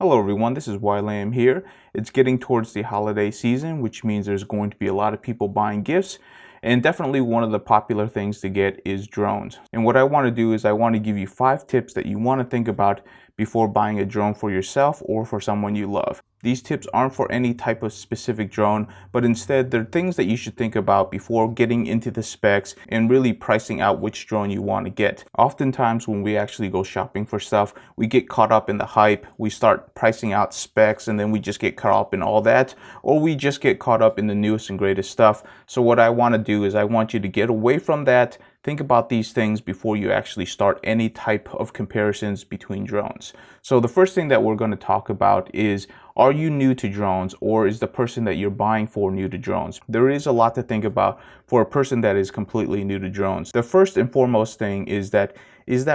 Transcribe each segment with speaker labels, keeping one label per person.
Speaker 1: Hello everyone, this is YLAM here. It's getting towards the holiday season, which means there's going to be a lot of people buying gifts. And definitely one of the popular things to get is drones. And what I want to do is I want to give you 5 tips that you want to think about before buying a drone for yourself or for someone you love. These tips aren't for any type of specific drone, but instead they're things that you should think about before getting into the specs and really pricing out which drone you want to get. Oftentimes when we actually go shopping for stuff, we get caught up in the hype, we start pricing out specs, and then we just get caught up in all that, or we just get caught up in the newest and greatest stuff. So what I want to do is I want you to get away from that. Think about these things before you actually start any type of comparisons between drones. So the first thing that we're going to talk about is, are you new to drones, or is the person that you're buying for new to drones? There is a lot to think about for a person that is completely new to drones. The first and foremost thing is that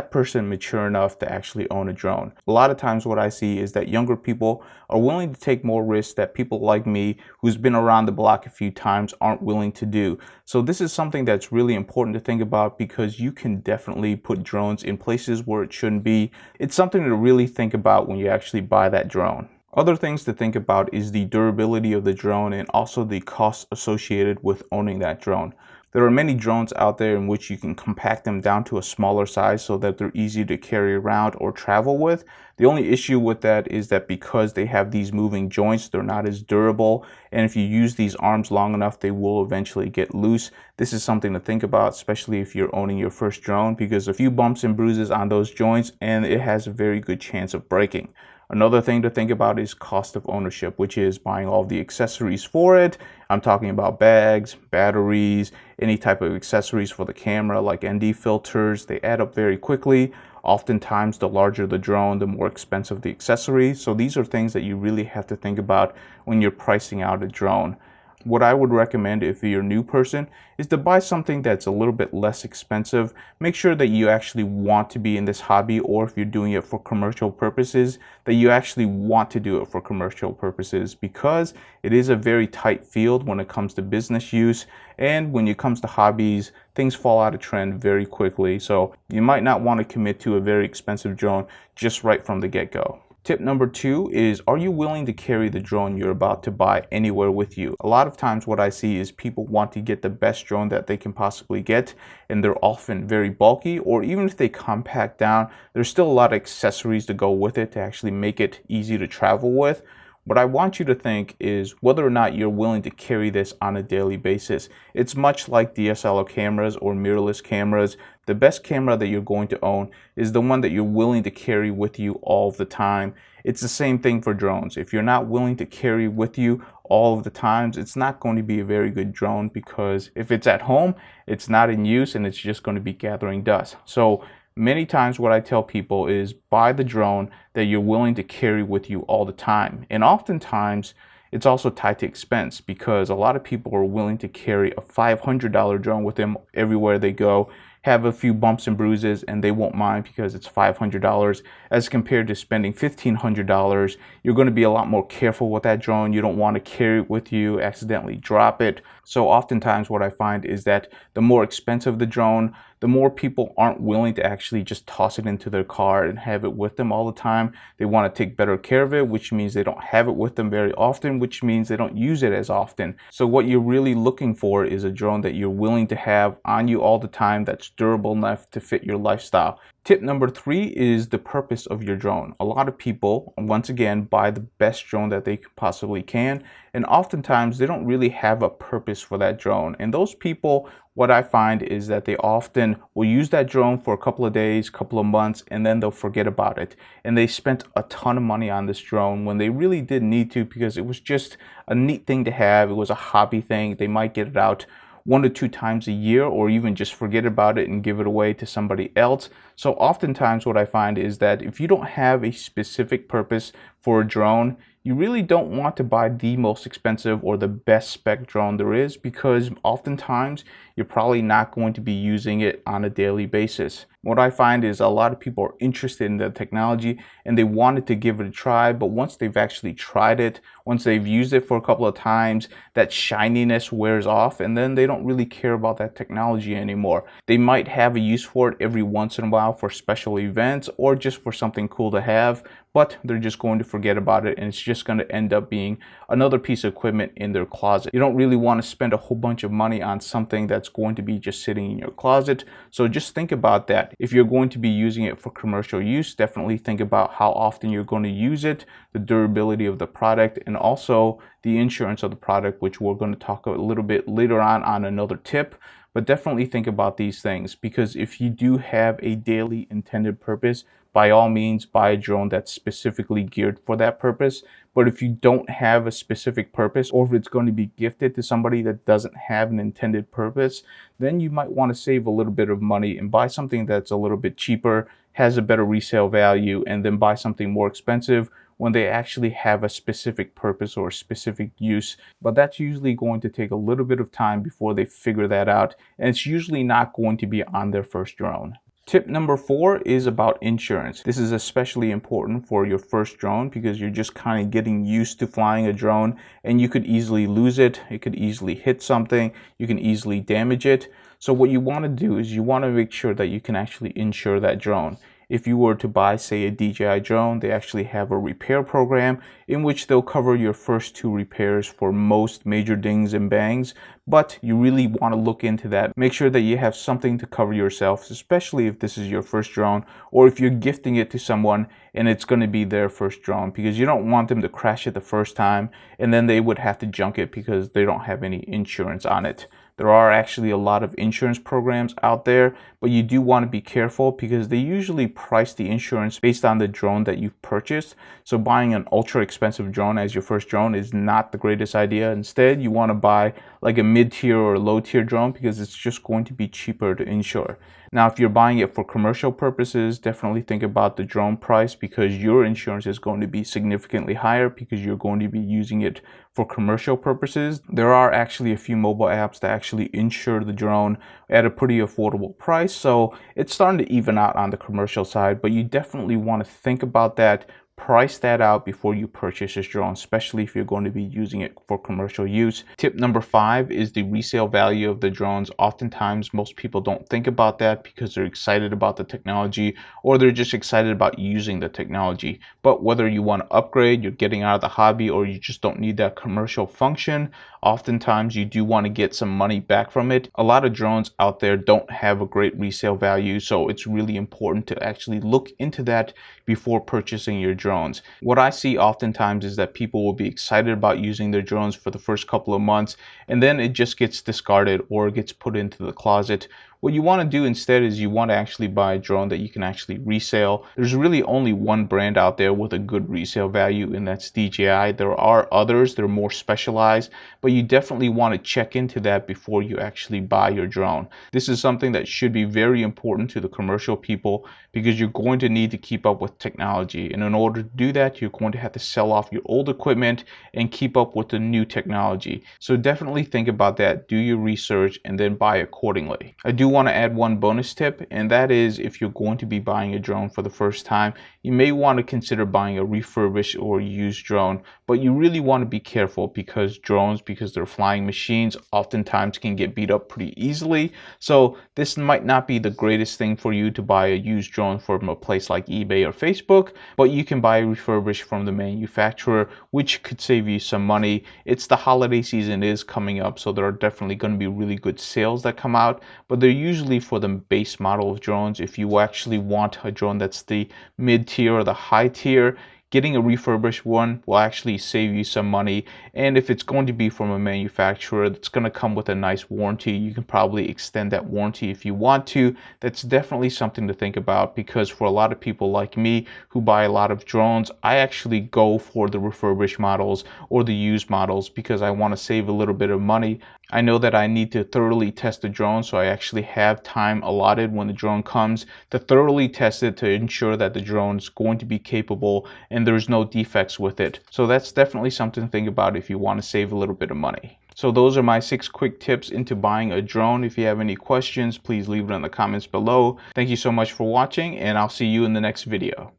Speaker 1: person mature enough to actually own a drone? A lot of times what I see is that younger people are willing to take more risks that people like me, who's been around the block a few times, aren't willing to do. So this is something that's really important to think about, because you can definitely put drones in places where it shouldn't be. It's something to really think about when you actually buy that drone. Other things to think about is the durability of the drone and also the costs associated with owning that drone. There are many drones out there in which you can compact them down to a smaller size so that they're easy to carry around or travel with. The only issue with that is that because they have these moving joints, they're not as durable, and if you use these arms long enough, they will eventually get loose. This is something to think about, especially if you're owning your first drone, because a few bumps and bruises on those joints and it has a very good chance of breaking. Another thing to think about is cost of ownership, which is buying all the accessories for it. I'm talking about bags, batteries, any type of accessories for the camera like ND filters. They add up very quickly. Oftentimes, the larger the drone, the more expensive the accessory. So these are things that you really have to think about when you're pricing out a drone. What I would recommend if you're a new person is to buy something that's a little bit less expensive. Make sure that you actually want to be in this hobby, or if you're doing it for commercial purposes, that you actually want to do it for commercial purposes, because it is a very tight field when it comes to business use. And when it comes to hobbies, things fall out of trend very quickly. So you might not want to commit to a very expensive drone just right from the get-go. Tip number 2 is, are you willing to carry the drone you're about to buy anywhere with you? A lot of times what I see is people want to get the best drone that they can possibly get, and they're often very bulky, or even if they compact down, there's still a lot of accessories to go with it to actually make it easy to travel with. What I want you to think is whether or not you're willing to carry this on a daily basis. It's much like DSLR cameras or mirrorless cameras. The best camera that you're going to own is the one that you're willing to carry with you all the time. It's the same thing for drones. If you're not willing to carry with you all of the times, it's not going to be a very good drone, because if it's at home, it's not in use and it's just going to be gathering dust. So many times what I tell people is buy the drone that you're willing to carry with you all the time. And oftentimes it's also tied to expense, because a lot of people are willing to carry a $500 drone with them everywhere they go, have a few bumps and bruises, and they won't mind because it's $500, as compared to spending $1,500. You're going to be a lot more careful with that drone. You don't want to carry it with you, accidentally drop it. So oftentimes what I find is that the more expensive the drone, the more people aren't willing to actually just toss it into their car and have it with them all the time. They want to take better care of it, which means they don't have it with them very often, which means they don't use it as often. So what you're really looking for is a drone that you're willing to have on you all the time, that's durable enough to fit your lifestyle. Tip number 3 is the purpose of your drone. A lot of people, once again, buy the best drone that they possibly can, and oftentimes they don't really have a purpose for that drone. And those people, what I find is that they often will use that drone for a couple of days, couple of months, and then they'll forget about it. And they spent a ton of money on this drone when they really didn't need to, because it was just a neat thing to have. It was a hobby thing. They might get it out 1 to 2 times a year, or even just forget about it and give it away to somebody else. So oftentimes what I find is that if you don't have a specific purpose for a drone, you really don't want to buy the most expensive or the best spec drone there is, because oftentimes you're probably not going to be using it on a daily basis. What I find is a lot of people are interested in the technology and they wanted to give it a try, but once they've actually tried it, once they've used it for a couple of times, that shininess wears off, and then they don't really care about that technology anymore. They might have a use for it every once in a while, while for special events or just for something cool to have, but they're just going to forget about it, and it's just going to end up being another piece of equipment in their closet. You don't really want to spend a whole bunch of money on something that's going to be just sitting in your closet. So just think about that. If you're going to be using it for commercial use, definitely think about how often you're going to use it, the durability of the product, and also the insurance of the product, which we're going to talk a little bit later on another tip. But definitely think about these things, because if you do have a daily intended purpose, by all means buy a drone that's specifically geared for that purpose. But if you don't have a specific purpose, or if it's going to be gifted to somebody that doesn't have an intended purpose, then you might want to save a little bit of money and buy something that's a little bit cheaper, has a better resale value, and then buy something more expensive when they actually have a specific purpose or a specific use. But that's usually going to take a little bit of time before they figure that out, and it's usually not going to be on their first drone. Tip number 4 is about insurance. This is especially important for your first drone because you're just kind of getting used to flying a drone, and you could easily lose it. It could easily hit something. You can easily damage it. So what you want to do is you want to make sure that you can actually insure that drone. If you were to buy, say, a DJI drone, they actually have a repair program in which they'll cover your first 2 repairs for most major dings and bangs. But you really want to look into that. Make sure that you have something to cover yourself, especially if this is your first drone, or if you're gifting it to someone and it's going to be their first drone, because you don't want them to crash it the first time and then they would have to junk it because they don't have any insurance on it. There are actually a lot of insurance programs out there, but you do want to be careful because they usually price the insurance based on the drone that you've purchased. So buying an ultra expensive drone as your first drone is not the greatest idea. Instead, you want to buy like a mid-tier or low-tier drone because it's just going to be cheaper to insure. Now, if you're buying it for commercial purposes, definitely think about the drone price because your insurance is going to be significantly higher because you're going to be using it for commercial purposes. There are actually a few mobile apps that actually insure the drone at a pretty affordable price. So it's starting to even out on the commercial side, but you definitely want to think about that. Price that out before you purchase this drone, especially if you're going to be using it for commercial use. Tip number 5 is the resale value of the drones. Oftentimes, most people don't think about that because they're excited about the technology or they're just excited about using the technology. But whether you want to upgrade, you're getting out of the hobby, or you just don't need that commercial function, oftentimes you do want to get some money back from it. A lot of drones out there don't have a great resale value, so it's really important to actually look into that before purchasing your drones. What I see oftentimes is that people will be excited about using their drones for the first couple of months, and then it just gets discarded or gets put into the closet. What you want to do instead is you want to actually buy a drone that you can actually resell. There's really only one brand out there with a good resale value, and that's DJI. There are others, they're more specialized, but you definitely want to check into that before you actually buy your drone. This is something that should be very important to the commercial people because you're going to need to keep up with technology. And in order to do that, you're going to have to sell off your old equipment and keep up with the new technology. So definitely think about that, do your research, and then buy accordingly. I do want to add one bonus tip, and that is if you're going to be buying a drone for the first time, you may want to consider buying a refurbished or used drone, but you really want to be careful because drones, because they're flying machines, oftentimes can get beat up pretty easily. So this might not be the greatest thing for you to buy a used drone from a place like eBay or Facebook, but you can buy a refurbished from the manufacturer, which could save you some money. It's the holiday season is coming up, so there are definitely going to be really good sales that come out, but they're usually for the base model of drones. If you actually want a drone that's the mid-tier or the high tier, getting a refurbished one will actually save you some money. And if it's going to be from a manufacturer that's going to come with a nice warranty, you can probably extend that warranty if you want to. That's definitely something to think about because for a lot of people like me who buy a lot of drones, I actually go for the refurbished models or the used models because I want to save a little bit of money. I know that I need to thoroughly test the drone, so I actually have time allotted when the drone comes to thoroughly test it to ensure that the drone is going to be capable and there's no defects with it. So that's definitely something to think about if you want to save a little bit of money. So those are my 6 quick tips into buying a drone. If you have any questions, please leave it in the comments below. Thank you so much for watching, and I'll see you in the next video.